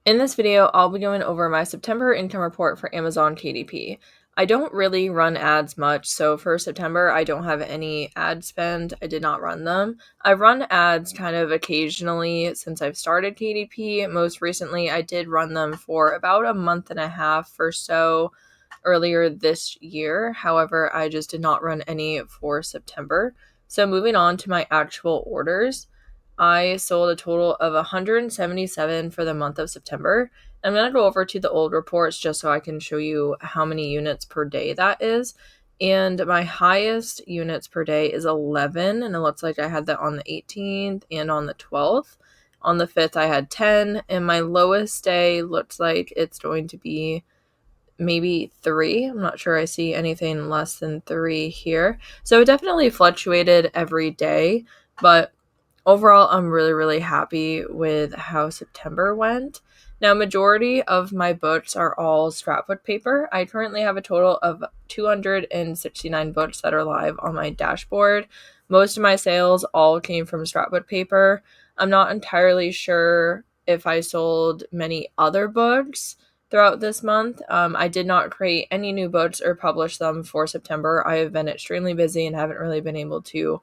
In this video, I'll be going over my September income report for Amazon KDP. I don't really run ads much, so for September, I don't have any ad spend. I did not run them. I've run ads kind of occasionally since I've started KDP. Most recently, I did run them for about a month and a half or so earlier this year. However, I just did not run any for September. So moving on to my actual orders. I sold a total of 177 for the month of September. I'm going to go over to the old reports just so I can show you how many units per day that is. And my highest units per day is 11, and it looks like I had that on the 18th and on the 12th. On the 5th, I had 10, and my lowest day looks like it's going to be maybe 3. I'm not sure I see anything less than 3 here. So it definitely fluctuated every day, but overall, I'm really, really happy with how September went. Now, majority of my books are all scrapbook paper. I currently have a total of 269 books that are live on my dashboard. Most of my sales all came from scrapbook paper. I'm not entirely sure if I sold many other books throughout this month. I did not create any new books or publish them for September. I have been extremely busy and haven't really been able to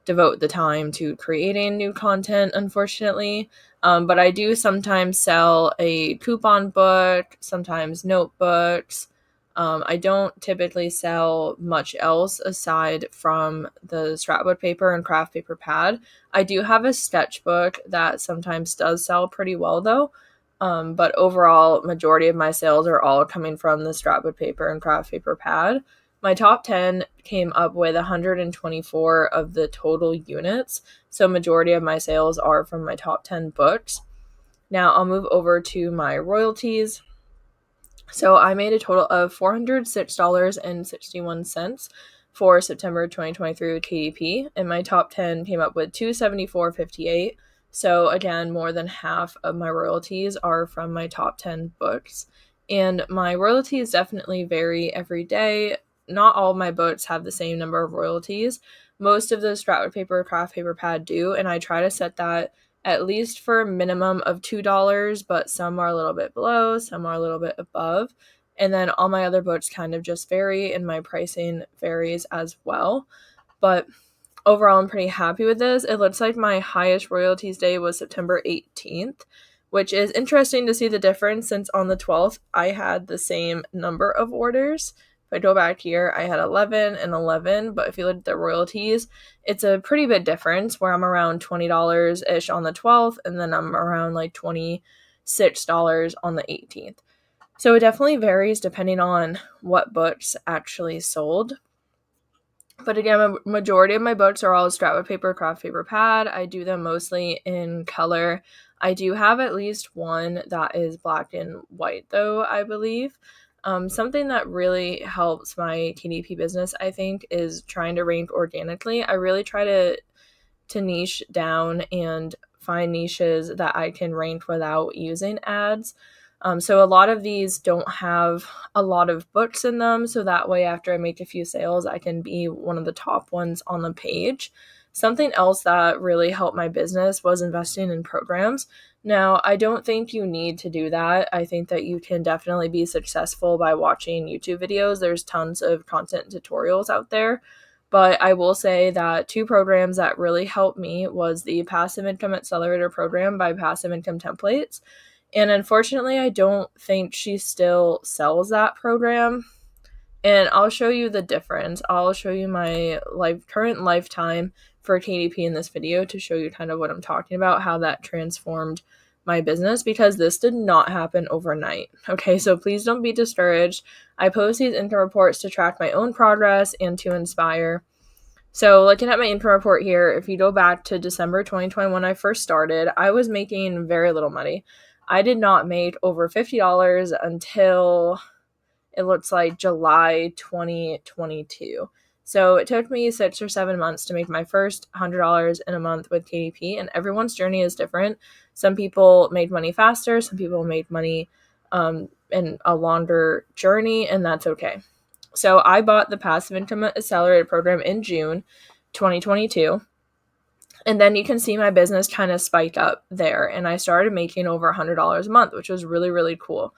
devote the time to creating new content, unfortunately. But I do sometimes sell a coupon book, sometimes notebooks. I don't typically sell much else aside from the scrapbook paper and craft paper pad. I do have a sketchbook that sometimes does sell pretty well though. But overall, majority of my sales are all coming from the scrapbook paper and craft paper pad. My top 10 came up with 124 of the total units, so majority of my sales are from my top 10 books. Now I'll move over to my royalties. So I made a total of $406.61 for September 2023 with KDP, and my top 10 came up with $274.58. So again, more than half of my royalties are from my top 10 books. And my royalties definitely vary every day. Not all of my books have the same number of royalties. Most of the scrapbook paper, craft paper pad do, and I try to set that at least for a minimum of $2, but some are a little bit below, some are a little bit above. And then all my other books kind of just vary, and my pricing varies as well. But overall, I'm pretty happy with this. It looks like my highest royalties day was September 18th, which is interesting to see the difference since on the 12th, I had the same number of orders. If I go back here, I had 11 and 11, but if you look at the royalties, it's a pretty big difference where I'm around $20-ish on the 12th, and then I'm around like $26 on the 18th. So it definitely varies depending on what books actually sold. But again, a majority of my books are all scrapbook paper, craft paper pad. I do them mostly in color. I do have at least one that is black and white, though, I believe. Something that really helps my KDP business, I think, is trying to rank organically. I really try to niche down and find niches that I can rank without using ads. So a lot of these don't have a lot of books in them, so that way after I make a few sales, I can be one of the top ones on the page. Something else that really helped my business was investing in programs. Now, I don't think you need to do that. I think that you can definitely be successful by watching YouTube videos. There's tons of content tutorials out there. But I will say that 2 programs that really helped me was the Passive Income Accelerator program by Passive Income Templates. And unfortunately, I don't think she still sells that program. And I'll show you the difference. I'll show you my current lifetime for KDP in this video to show you kind of what I'm talking about, how that transformed my business, because this did not happen overnight. Okay, so please don't be discouraged. I post these income reports to track my own progress and to inspire. So looking at my income report here, if you go back to December 2020 when I first started, I was making very little money. I did not make over $50 until it looks like July 2022. So it took me 6 or 7 months to make my first $100 in a month with KDP, and everyone's journey is different. Some people made money faster, some people made money in a longer journey, and that's okay. So I bought the Passive Income Accelerator program in June 2022. And then you can see my business kind of spike up there. And I started making over $100 a month, which was really, really cool.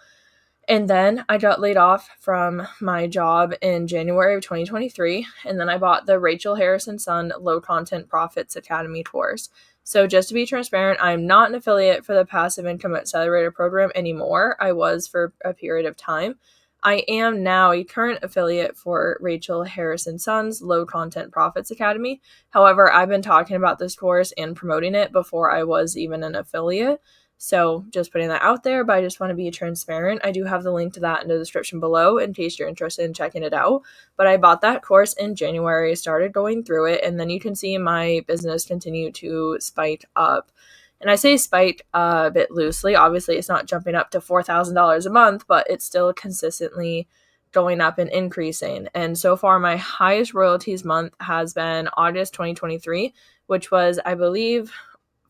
And then I got laid off from my job in January of 2023. And then I bought the Rachel Harrison Son Low Content Profits Academy course. So just to be transparent, I'm not an affiliate for the Passive Income Accelerator program anymore. I was for a period of time. I am now a current affiliate for Rachel Harrison Son's Low Content Profits Academy. However, I've been talking about this course and promoting it before I was even an affiliate. So just putting that out there, but I just want to be transparent. I do have the link to that in the description below in case you're interested in checking it out. But I bought that course in January, started going through it, and then you can see my business continue to spike up. And I say spike a bit loosely. Obviously, it's not jumping up to $4,000 a month, but it's still consistently going up and increasing. And so far, my highest royalties month has been August 2023, which was, I believe,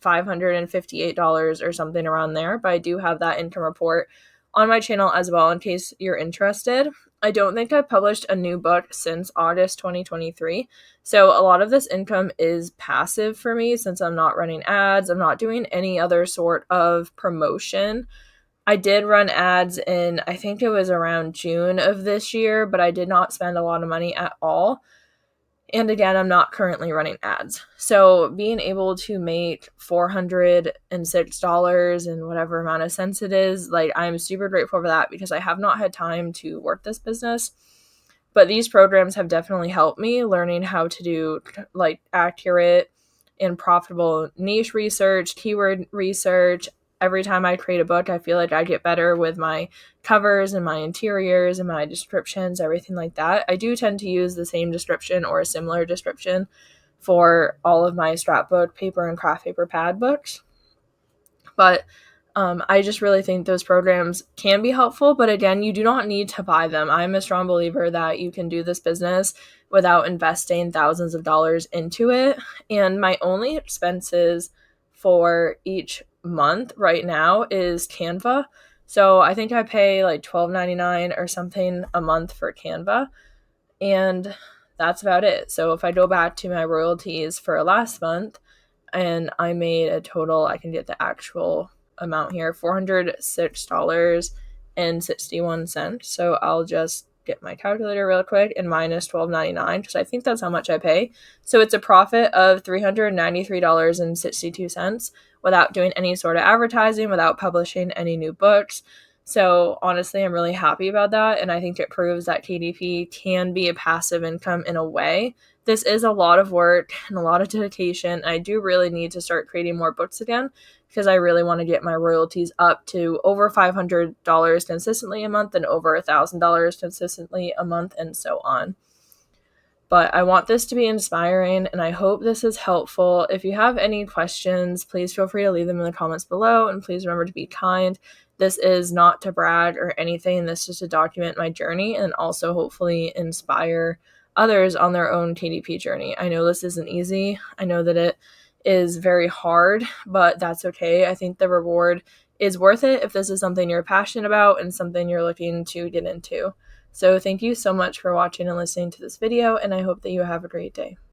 $558 or something around there. But I do have that income report on my channel as well in case you're interested. I don't think I've published a new book since August 2023. So a lot of this income is passive for me since I'm not running ads. I'm not doing any other sort of promotion. I did run ads in, I think it was around June of this year, but I did not spend a lot of money at all. And again, I'm not currently running ads. So being able to make $406 and whatever amount of cents it is, like, I'm super grateful for that because I have not had time to work this business. But these programs have definitely helped me learning how to do like accurate and profitable niche research, keyword research. Every time I create a book, I feel like I get better with my covers and my interiors and my descriptions, everything like that. I do tend to use the same description or a similar description for all of my scrapbook, paper, and craft paper pad books. But I just really think those programs can be helpful. But again, you do not need to buy them. I'm a strong believer that you can do this business without investing thousands of dollars into it. And my only expenses for each month right now is Canva. So I think I pay like $12.99 or something a month for Canva. And that's about it. So if I go back to my royalties for last month, and I made a total, I can get the actual amount here, $406.61. So I'll just get my calculator real quick and minus $12.99 because I think that's how much I pay. So it's a profit of $393.62 without doing any sort of advertising, without publishing any new books. So honestly, I'm really happy about that. And I think it proves that KDP can be a passive income in a way. This is a lot of work and a lot of dedication. I do really need to start creating more books again because I really want to get my royalties up to over $500 consistently a month and over $1,000 consistently a month and so on. But I want this to be inspiring and I hope this is helpful. If you have any questions, please feel free to leave them in the comments below, and please remember to be kind. This is not to brag or anything. This is to document my journey and also hopefully inspire others on their own KDP journey. I know this isn't easy. I know that it is very hard, but that's okay. I think the reward is worth it if this is something you're passionate about and something you're looking to get into. So thank you so much for watching and listening to this video, and I hope that you have a great day.